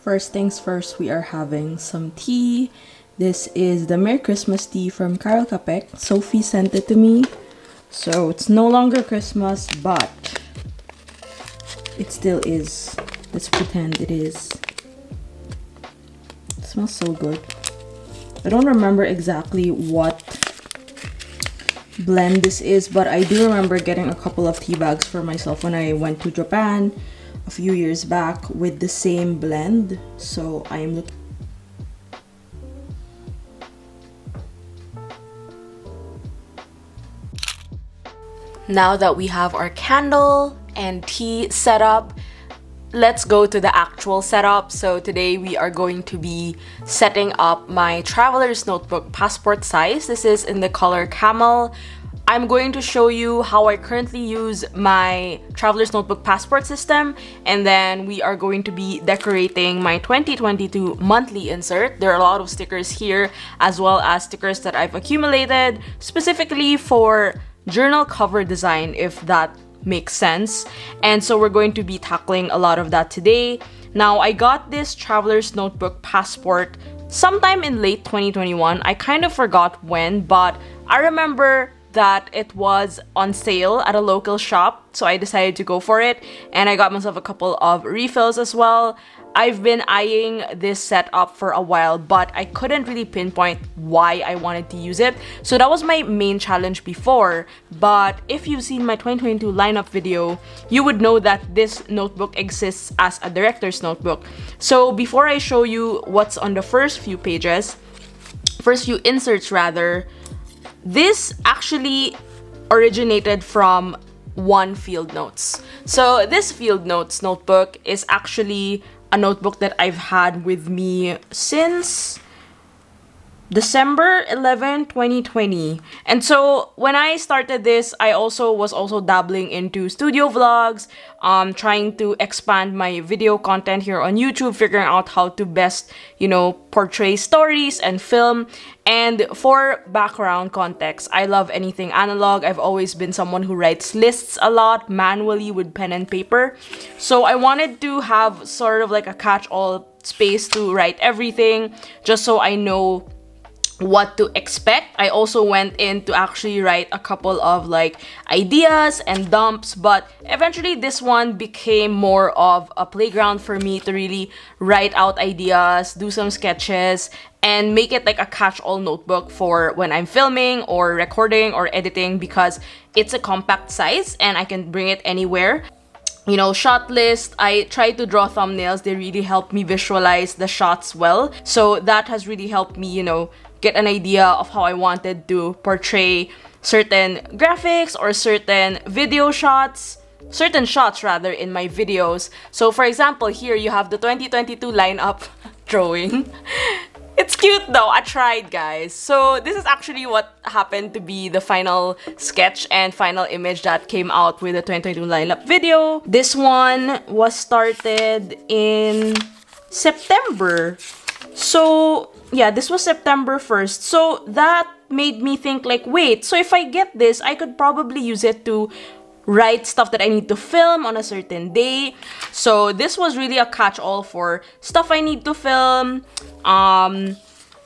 First things first, we are having some tea. This is the Merry Christmas tea from 𝚑𝚑𝚘𝚔. Sophie sent it to me. So it's no longer Christmas, but it still is. Let's pretend it is. It smells so good. I don't remember exactly what blend this is, but I do remember getting a couple of tea bags for myself when I went to Japan a few years back with the same blend. So I'm looking. Now that we have our candle and tea set up, let's go to the actual setup. So today we are going to be setting up my traveler's notebook passport size. This is in the color camel. I'm going to show you how I currently use my traveler's notebook passport system, and then we are going to be decorating my 2022 monthly insert. There are a lot of stickers here, as well as stickers that I've accumulated specifically for journal cover design, if that makes sense. And so we're going to be tackling a lot of that today. Now, I got this traveler's notebook passport sometime in late 2021. I kind of forgot when, but I remember that it was on sale at a local shop, so I decided to go for it, and I got myself a couple of refills as well. I've been eyeing this setup for a while, but I couldn't really pinpoint why I wanted to use it. So that was my main challenge before. But if you've seen my 2022 lineup video, you would know that this notebook exists as a director's notebook. So before I show you what's on the first few inserts rather, this actually originated from one field notes. So this field notes notebook is actually a notebook that I've had with me since December 11, 2020. And so when I started this, I was also dabbling into studio vlogs, trying to expand my video content here on YouTube, figuring out how to best, portray stories and film. And for background context, I love anything analog. I've always been someone who writes lists a lot manually with pen and paper. So I wanted to have sort of like a catch-all space to write everything, just so I know what to expect. I also went in to actually write a couple of ideas and dumps, but eventually this one became more of a playground for me to really write out ideas, do some sketches, and make it like a catch-all notebook for when I'm filming or recording or editing, because it's a compact size and I can bring it anywhere. Shot list, I try to draw thumbnails. They really help me visualize the shots well. So that has really helped me, get an idea of how I wanted to portray certain graphics or certain certain shots rather in my videos. So for example, here you have the 2022 lineup drawing. It's cute though, I tried, guys. So this is actually what happened to be the final sketch and final image that came out with the 2022 lineup video. This one was started in September. So yeah, this was September 1st. So that made me think wait, so if I get this, I could probably use it to write stuff that I need to film on a certain day. So this was really a catch-all for stuff I need to film,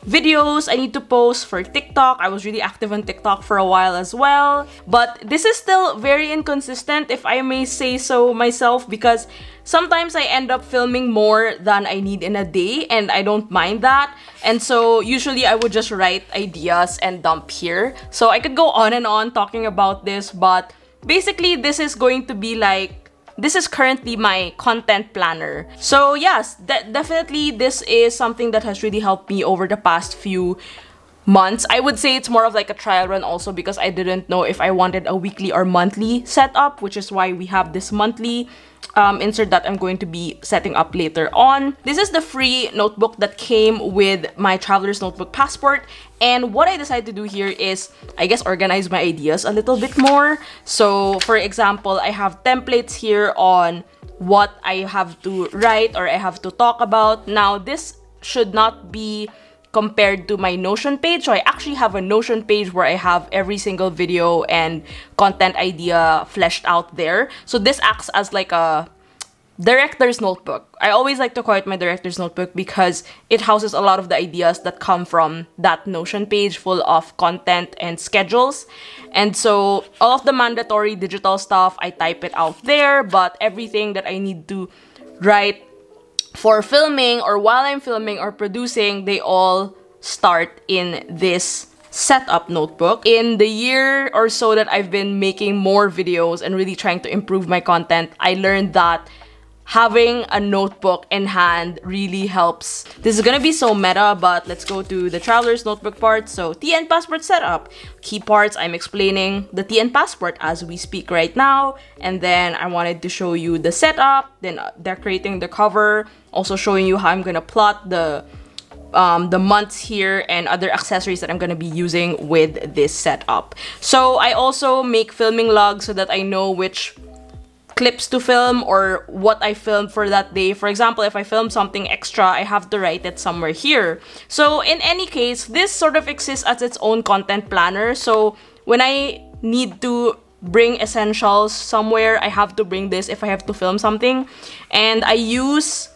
videos I need to post for TikTok. I was really active on TikTok for a while as well. But this is still very inconsistent, if I may say so myself, because sometimes I end up filming more than I need in a day, and I don't mind that. And so usually I would just write ideas and dump here. So I could go on and on talking about this, but basically this is going to be this is currently my content planner. So yes, definitely this is something that has really helped me over the past few months. I would say it's more of like a trial run also, because I didn't know if I wanted a weekly or monthly setup, which is why we have this monthly insert that I'm going to be setting up later on. This is the free notebook that came with my traveler's notebook passport, and what I decided to do here is, I guess, organize my ideas a little bit more. So for example, I have templates here on what I have to write or I have to talk about. Now this should not be compared to my Notion page. So I actually have a Notion page where I have every single video and content idea fleshed out there. So this acts as like a director's notebook. I always like to call it my director's notebook because it houses a lot of the ideas that come from that Notion page full of content and schedules. And so all of the mandatory digital stuff, I type it out there, but everything that I need to write for filming or while I'm filming or producing, they all start in this setup notebook. In the year or so that I've been making more videos and really trying to improve my content, I learned that having a notebook in hand really helps. This is gonna be so meta, but let's go to the traveler's notebook part. So TN passport setup. Key parts, I'm explaining the TN passport as we speak right now. And then I wanted to show you the setup, then decorating the cover, also showing you how I'm gonna plot the months here and other accessories that I'm gonna be using with this setup. So I also make filming logs so that I know which clips to film or what I filmed for that day. For example, if I film something extra, I have to write it somewhere here. So in any case, this sort of exists as its own content planner. So when I need to bring essentials somewhere, I have to bring this if I have to film something. And I use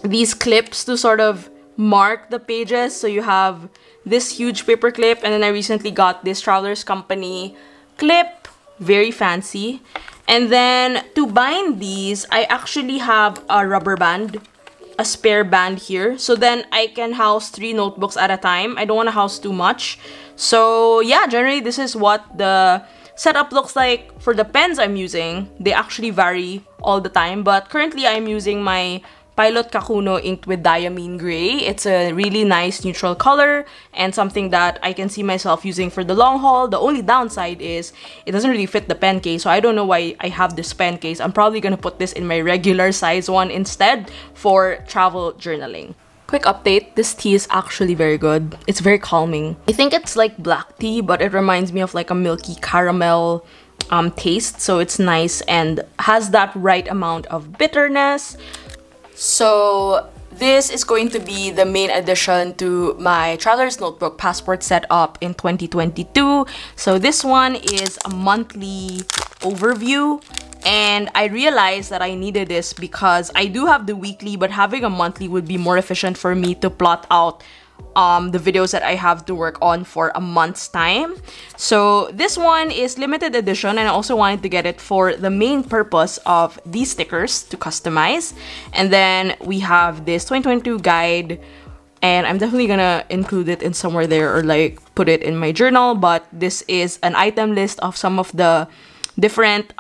these clips to sort of mark the pages. So you have this huge paper clip, and then I recently got this Travelers Company clip, very fancy. And then to bind these, I actually have a rubber band, a spare band here. So then I can house 3 notebooks at a time. I don't want to house too much. So yeah, generally this is what the setup looks like. For the pens I'm using, they actually vary all the time. But currently I'm using my 𝚋𝚘𝚘𝚔 inked with diamine gray. It's a really nice neutral color and something that I can see myself using for the long haul. The only downside is it doesn't really fit the pen case, so I don't know why I have this pen case. I'm probably gonna put this in my regular size one instead for travel journaling. Quick update, this tea is actually very good. It's very calming. I think it's like black tea, but it reminds me of like a milky caramel taste, so it's nice and has that right amount of bitterness. So this is going to be the main addition to my traveler's notebook passport setup in 2022. So this one is a monthly overview, and I realized that I needed this because I do have the weekly, but having a monthly would be more efficient for me to plot out the videos that I have to work on for a month's time. So this one is limited edition, and I also wanted to get it for the main purpose of these stickers to customize. And then we have this 2022 guide, and I'm definitely gonna include it in somewhere there or like put it in my journal. But this is an item list of some of the different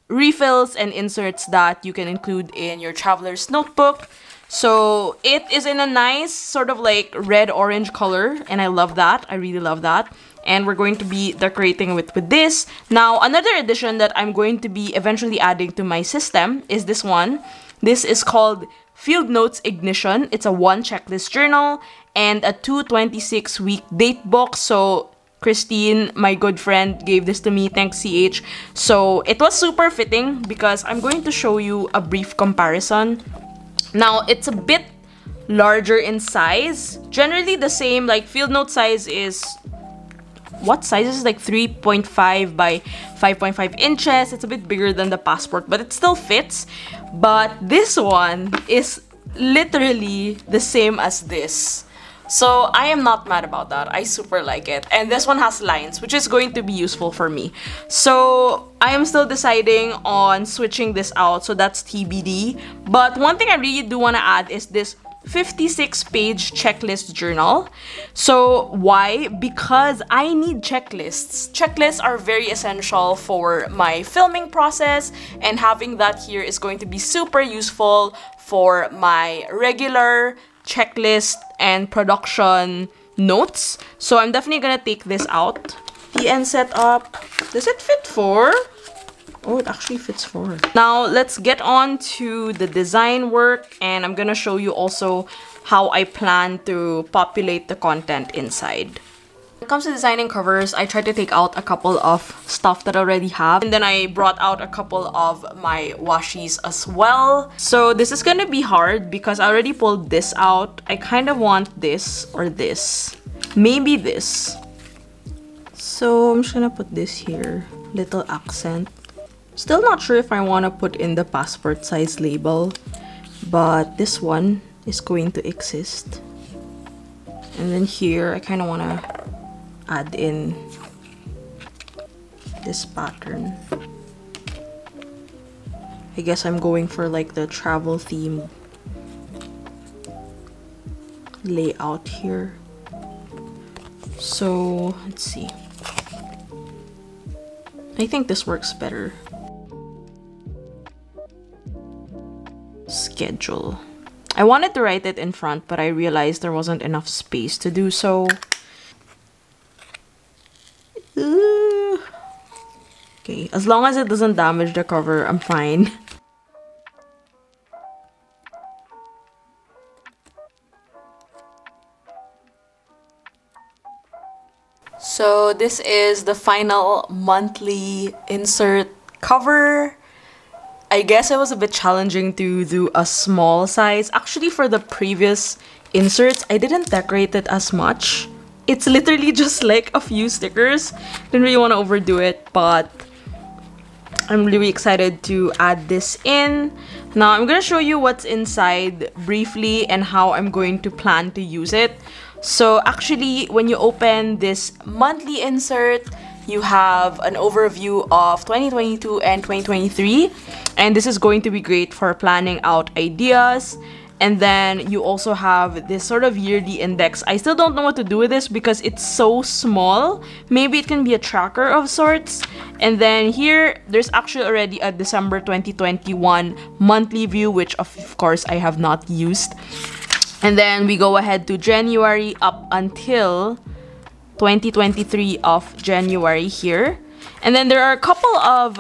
refills and inserts that you can include in your traveler's notebook. So it is in a nice sort of like red-orange color, and I love that. I really love that. And we're going to be decorating with this. Now, another addition that I'm going to be eventually adding to my system is this one. This is called Field Notes Ignition. It's a 1 checklist journal and a 226-week date book. So Christine, my good friend, gave this to me, thanks CH. So it was super fitting because I'm going to show you a brief comparison. Now, it's a bit larger in size. Generally the same, like field note size is, what size is like 3.5 by 5.5 inches. It's a bit bigger than the passport, but it still fits. But this one is literally the same as this. So I am not mad about that. I super like it. And this one has lines, which is going to be useful for me. So I am still deciding on switching this out. So that's TBD. But one thing I really do want to add is this 56-page checklist journal. So why? Because I need checklists. Checklists are very essential for my filming process, and having that here is going to be super useful for my regular checklist and production notes. So I'm definitely gonna take this out. TN setup. Does it fit 4? Oh, it actually fits 4. Now let's get on to the design work, and I'm gonna show you also how I plan to populate the content inside. When it comes to designing covers, I tried to take out a couple of stuff that I already have, and then I brought out a couple of my washies as well. So this is gonna be hard because I already pulled this out. I kind of want this or this. Maybe this. So I'm just gonna put this here. Little accent. Still not sure if I want to put in the passport size label, but this one is going to exist. And then here, I kind of want to add in this pattern. I guess I'm going for like the travel theme layout here. So let's see. I think this works better. Schedule. I wanted to write it in front, but I realized there wasn't enough space to do so. Okay, as long as it doesn't damage the cover, I'm fine. So this is the final monthly insert cover. I guess it was a bit challenging to do a small size. Actually, for the previous inserts, I didn't decorate it as much. It's literally just like a few stickers. Didn't really want to overdo it, but I'm really excited to add this in. Now, I'm going to show you what's inside briefly and how I'm going to plan to use it. So actually, when you open this monthly insert, you have an overview of 2022 and 2023, and this is going to be great for planning out ideas. And then you also have this sort of yearly index. I still don't know what to do with this because it's so small. Maybe it can be a tracker of sorts. And then here, there's actually already a December 2021 monthly view, which of course I have not used. And then we go ahead to January up until 2023 of January here. And then there are a couple of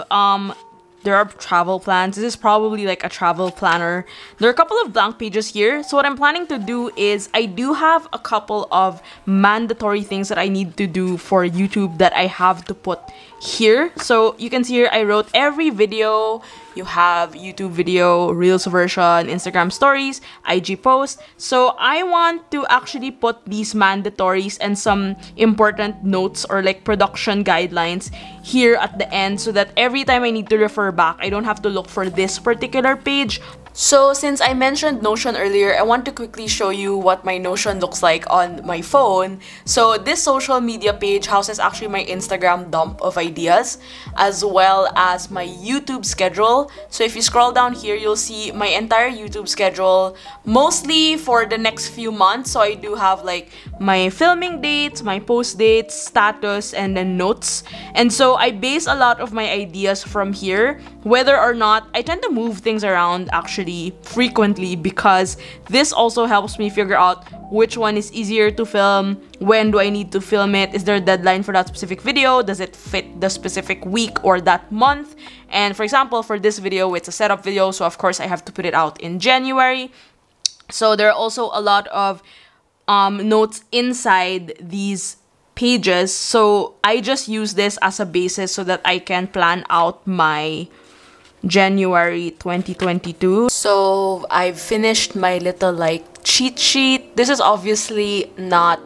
there are travel plans. This is probably like a travel planner. There are a couple of blank pages here. So what I'm planning to do is I do have a couple of mandatory things that I need to do for YouTube that I have to put here. So you can see here I wrote every video. You have YouTube video, Reels version, Instagram stories, IG post. So I want to actually put these mandatories and some important notes or like production guidelines here at the end so that every time I need to refer back, I don't have to look for this particular page. So since I mentioned Notion earlier, I want to quickly show you what my Notion looks like on my phone. So this social media page houses actually my Instagram dump of ideas as well as my YouTube schedule. So if you scroll down here, you'll see my entire YouTube schedule, mostly for the next few months. So I do have like my filming dates, my post dates, status, and then notes. And so I base a lot of my ideas from here, whether or not I tend to move things around actually frequently, because this also helps me figure out which one is easier to film, when do I need to film it, is there a deadline for that specific video, does it fit the specific week or that month. And for example, for this video, it's a setup video, so of course I have to put it out in January. So there are also a lot of notes inside these pages, so I just use this as a basis so that I can plan out my January 2022. So I've finished my little like cheat sheet. This is obviously not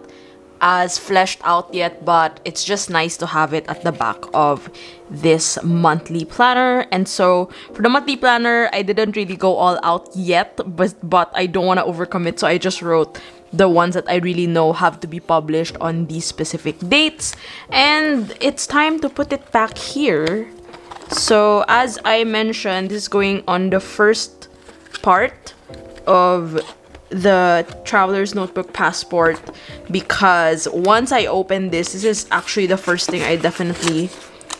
as fleshed out yet, but it's just nice to have it at the back of this monthly planner. And so for the monthly planner, I didn't really go all out yet, but I don't want to overcommit, so I just wrote the ones that I really know have to be published on these specific dates. And it's time to put it back here. So as I mentioned, this is going on the first part of the Traveler's Notebook Passport, because once I open this is actually the first thing I definitely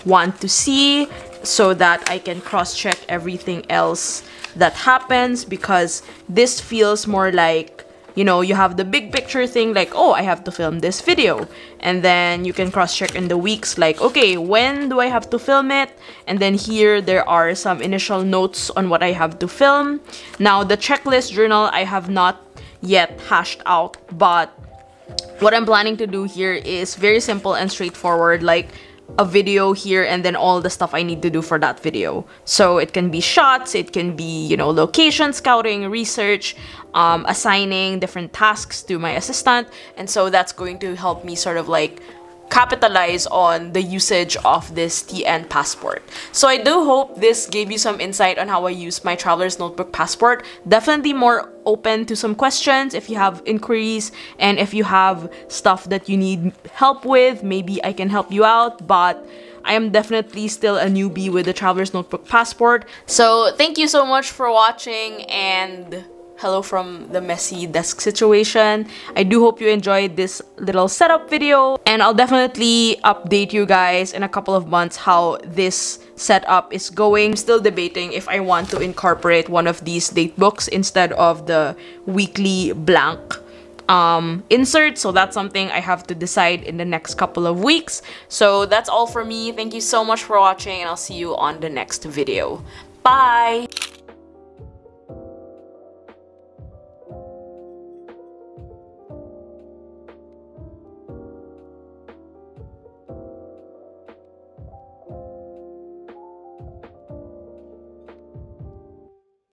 want to see so that I can cross-check everything else that happens, because this feels more like, you know, you have the big picture thing like, oh, I have to film this video. And then you can cross-check in the weeks like, okay, when do I have to film it? And then here there are some initial notes on what I have to film. Now, the checklist journal I have not yet hashed out, but what I'm planning to do here is very simple and straightforward, like a video here and then all the stuff I need to do for that video. So it can be shots, it can be, you know, location scouting, research, assigning different tasks to my assistant. And so that's going to help me sort of like capitalize on the usage of this TN passport. So I do hope this gave you some insight on how I use my traveler's notebook passport. Definitely more open to some questions if you have inquiries, and if you have stuff that you need help with, maybe I can help you out. But I am definitely still a newbie with the traveler's notebook passport. So thank you so much for watching, and hello from the messy desk situation. I do hope you enjoyed this little setup video, and I'll definitely update you guys in a couple of months how this setup is going. I'm still debating if I want to incorporate one of these date books instead of the weekly blank insert. So that's something I have to decide in the next couple of weeks. So that's all for me. Thank you so much for watching, and I'll see you on the next video. Bye!